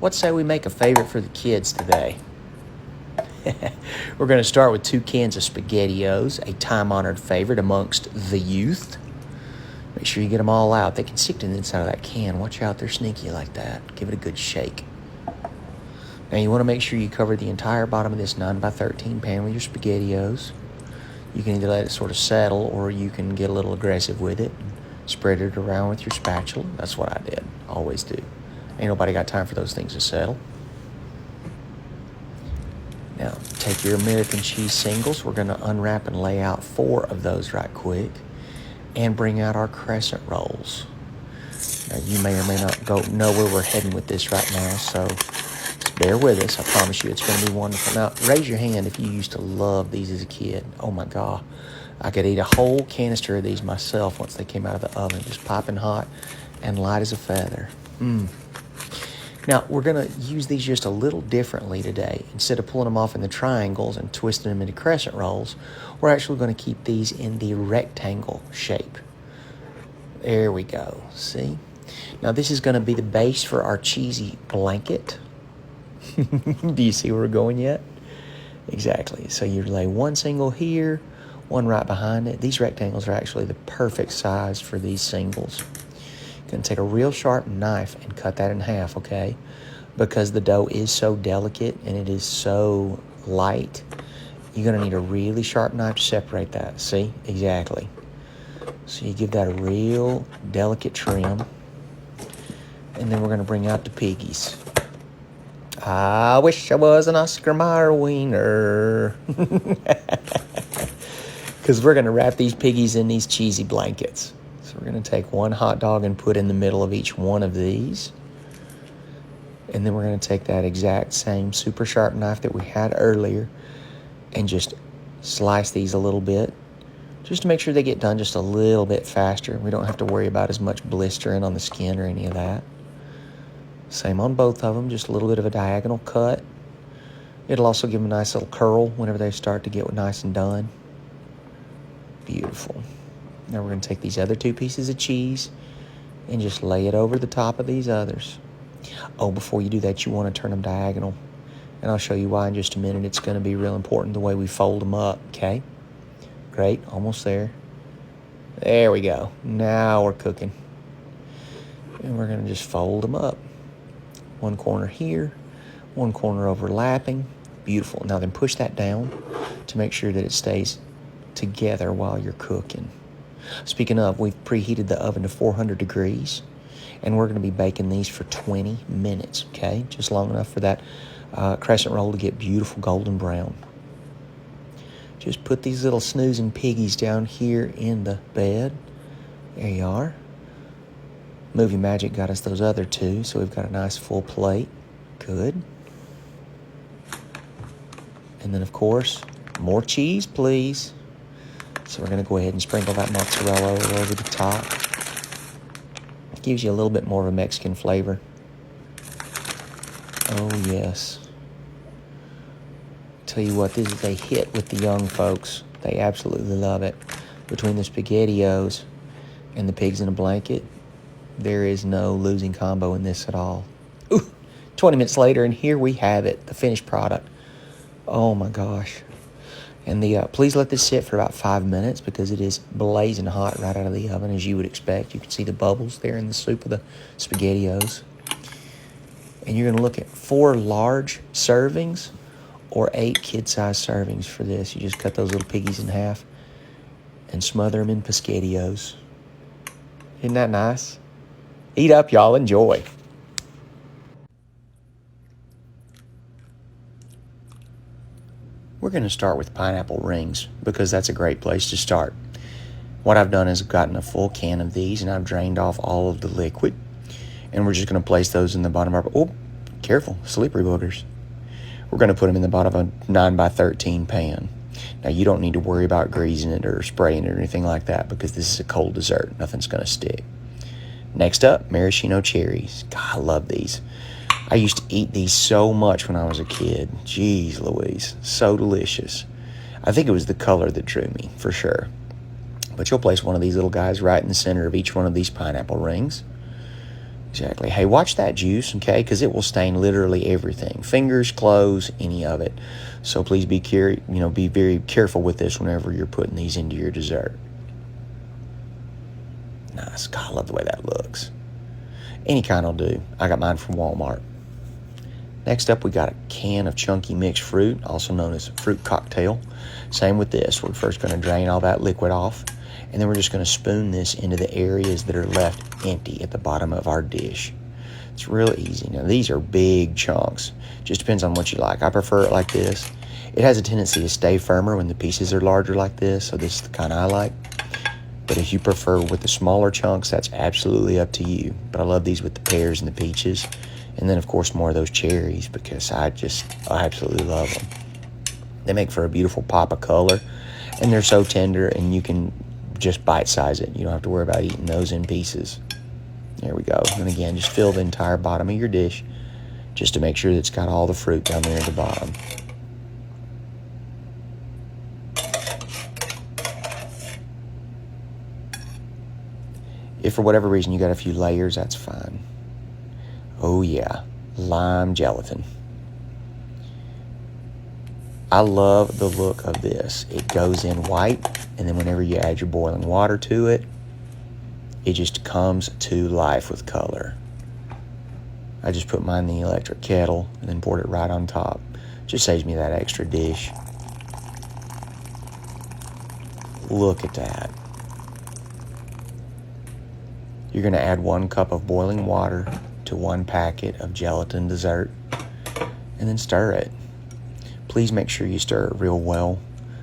What say we make a favorite for the kids today? We're going to start with 2 cans of SpaghettiOs, a time-honored favorite amongst the youth. Make sure you get them all out. They can stick to the inside of that can. Watch out, they're sneaky like that. Give it a good shake. Now you want to make sure you cover the entire bottom of this 9x13 pan with your SpaghettiOs. You can either let it sort of settle or you can get a little aggressive with it. Spread it around with your spatula. That's what I did. Always do. Ain't nobody got time for those things to settle. Now, take your American cheese singles. We're going to unwrap and lay out 4 of those right quick. And bring out our crescent rolls. Now, you may or may not know where we're heading with this right now, so just bear with us. I promise you it's going to be wonderful. Now, raise your hand if you used to love these as a kid. Oh, my God. I could eat a whole canister of these myself once they came out of the oven, just piping hot and light as a feather. Now, we're going to use these just a little differently today. Instead of pulling them off in the triangles and twisting them into crescent rolls, we're actually going to keep these in the rectangle shape. There we go. See? Now, this is going to be the base for our cheesy blanket. Do you see where we're going yet? Exactly. So you lay 1 single here, 1 right behind it. These rectangles are actually the perfect size for these singles. Going to take a real sharp knife and cut that in half, okay? Because the dough is so delicate and it is so light, you're going to need a really sharp knife to separate that. See? Exactly. So you give that a real delicate trim. And then we're going to bring out the piggies. I wish I was an Oscar Mayer wiener. Because we're going to wrap these piggies in these cheesy blankets. So we're going to take 1 hot dog and put in the middle of each one of these. And then we're going to take that exact same super sharp knife that we had earlier and just slice these a little bit, just to make sure they get done just a little bit faster. We don't have to worry about as much blistering on the skin or any of that. Same on both of them, just a little bit of a diagonal cut. It'll also give them a nice little curl whenever they start to get nice and done. Beautiful. Now we're going to take these other 2 pieces of cheese and just lay it over the top of these others. Oh, before you do that, you want to turn them diagonal. And I'll show you why in just a minute. It's going to be real important the way we fold them up, okay? Great, almost there. There we go. Now we're cooking. And we're going to just fold them up. 1 corner here, 1 corner overlapping. Beautiful. Now then push that down to make sure that it stays together while you're cooking. Speaking of, we've preheated the oven to 400 degrees, and we're going to be baking these for 20 minutes, okay? Just long enough for that crescent roll to get beautiful golden brown. Just put these little snoozing piggies down here in the bed. There you are. Movie Magic got us those other 2, so we've got a nice full plate. Good. And then, of course, more cheese, please. So we're going to go ahead and sprinkle that mozzarella over the top. It gives you a little bit more of a Mexican flavor. Oh, yes. Tell you what, this is a hit with the young folks. They absolutely love it. Between the SpaghettiOs and the pigs in a blanket, there is no losing combo in this at all. Ooh, 20 minutes later, and here we have it, the finished product. Oh, my gosh. And please let this sit for about 5 minutes because it is blazing hot right out of the oven, as you would expect. You can see the bubbles there in the soup of the SpaghettiOs. And you're going to look at 4 large servings or 8 kid-sized servings for this. You just cut those little piggies in half and smother them in pescattios. Isn't that nice? Eat up, y'all. Enjoy. We're going to start with pineapple rings because that's a great place to start. What I've done is I've gotten a full can of these and I've drained off all of the liquid. And we're just going to place those in the bottom of our... Oh, careful, slippery boogers. We're going to put them in the bottom of a 9x13 pan. Now, you don't need to worry about greasing it or spraying it or anything like that because this is a cold dessert. Nothing's going to stick. Next up, maraschino cherries. God, I love these. I used to eat these so much when I was a kid. Jeez Louise, so delicious. I think it was the color that drew me, for sure. But you'll place one of these little guys right in the center of each one of these pineapple rings. Exactly. Hey, watch that juice, okay? Because it will stain literally everything. Fingers, clothes, any of it. So please be be very careful with this whenever you're putting these into your dessert. Nice. God, I love the way that looks. Any kind will do. I got mine from Walmart. Next up, we got a can of chunky mixed fruit, also known as fruit cocktail. Same with this. We're first going to drain all that liquid off, and then we're just going to spoon this into the areas that are left empty at the bottom of our dish. It's real easy. Now, these are big chunks. Just depends on what you like. I prefer it like this. It has a tendency to stay firmer when the pieces are larger like this, so this is the kind I like. But if you prefer with the smaller chunks, that's absolutely up to you. But I love these with the pears and the peaches. And then, of course, more of those cherries because I absolutely love them. They make for a beautiful pop of color. And they're so tender, and you can just bite-size it. You don't have to worry about eating those in pieces. There we go. And again, just fill the entire bottom of your dish just to make sure that it's got all the fruit down there at the bottom. If for whatever reason you got a few layers, that's fine. Oh yeah, lime gelatin. I love the look of this. It goes in white, and then whenever you add your boiling water to it, it just comes to life with color. I just put mine in the electric kettle and then poured it right on top. Just saves me that extra dish. Look at that. You're going to add 1 cup of boiling water to 1 packet of gelatin dessert and then stir it. Please make sure you stir it real well,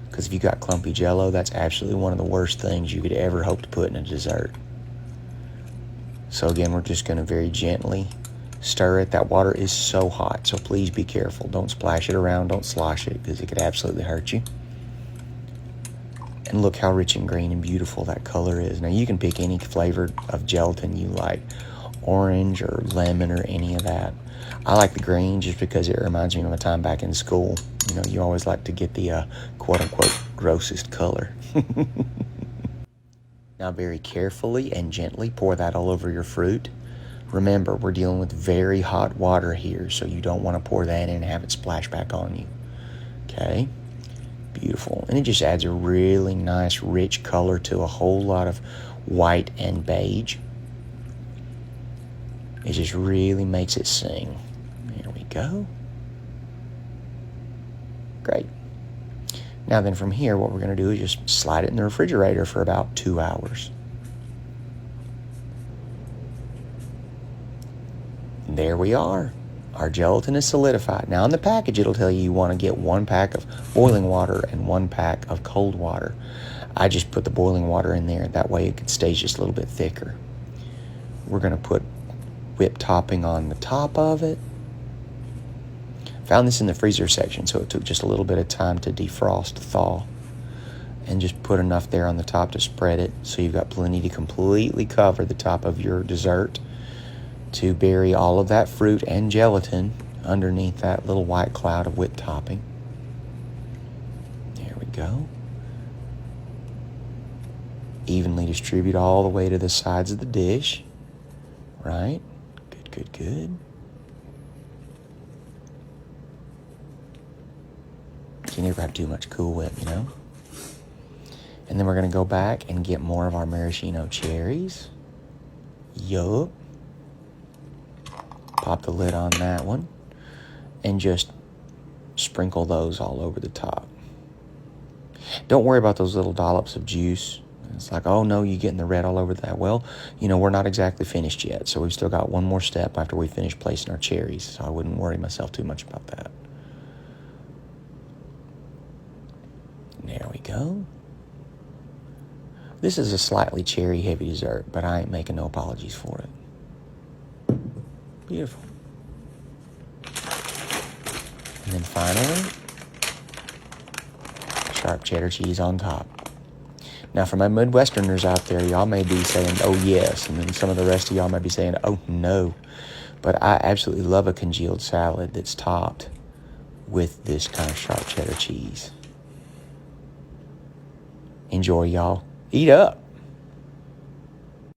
because if you got clumpy jello, that's absolutely one of the worst things you could ever hope to put in a dessert. So again, we're just going to very gently stir it. That water is so hot, so please be careful. Don't splash it around, don't slosh it, because it could absolutely hurt you. And look how rich and green and beautiful that color is. Now you can pick any flavor of gelatin you like. Orange or lemon or any of that. I like the green just because it reminds me of my time back in school. You know, you always like to get the quote-unquote grossest color. Now very carefully and gently pour that all over your fruit. Remember, we're dealing with very hot water here, so you don't want to pour that in and have it splash back on you. Okay? Beautiful. And it just adds a really nice, rich color to a whole lot of white and beige. It just really makes it sing. There we go. Great. Now then from here, what we're going to do is just slide it in the refrigerator for about 2 hours. There we are. Our gelatin is solidified. Now on the package, it'll tell you want to get 1 pack of boiling water and 1 pack of cold water. I just put the boiling water in there. That way it stays just a little bit thicker. We're going to put whipped topping on the top of it. Found this in the freezer section, so it took just a little bit of time to defrost, thaw, and just put enough there on the top to spread it so you've got plenty to completely cover the top of your dessert to bury all of that fruit and gelatin underneath that little white cloud of whipped topping. There we go. Evenly distribute all the way to the sides of the dish. Right? Good, good, good. You never have too much Cool Whip, you know? And then we're going to go back and get more of our maraschino cherries. Yup. Pop the lid on that one. And just sprinkle those all over the top. Don't worry about those little dollops of juice. It's like, oh no, you're getting the red all over that. Well, you know, we're not exactly finished yet, so we've still got one more step after we finish placing our cherries, so I wouldn't worry myself too much about that. There we go. This is a slightly cherry-heavy dessert, but I ain't making no apologies for it. Beautiful. And then finally, sharp cheddar cheese on top. Now, for my Midwesterners out there, y'all may be saying, oh, yes. And then some of the rest of y'all might be saying, oh, no. But I absolutely love a congealed salad that's topped with this kind of sharp cheddar cheese. Enjoy, y'all. Eat up.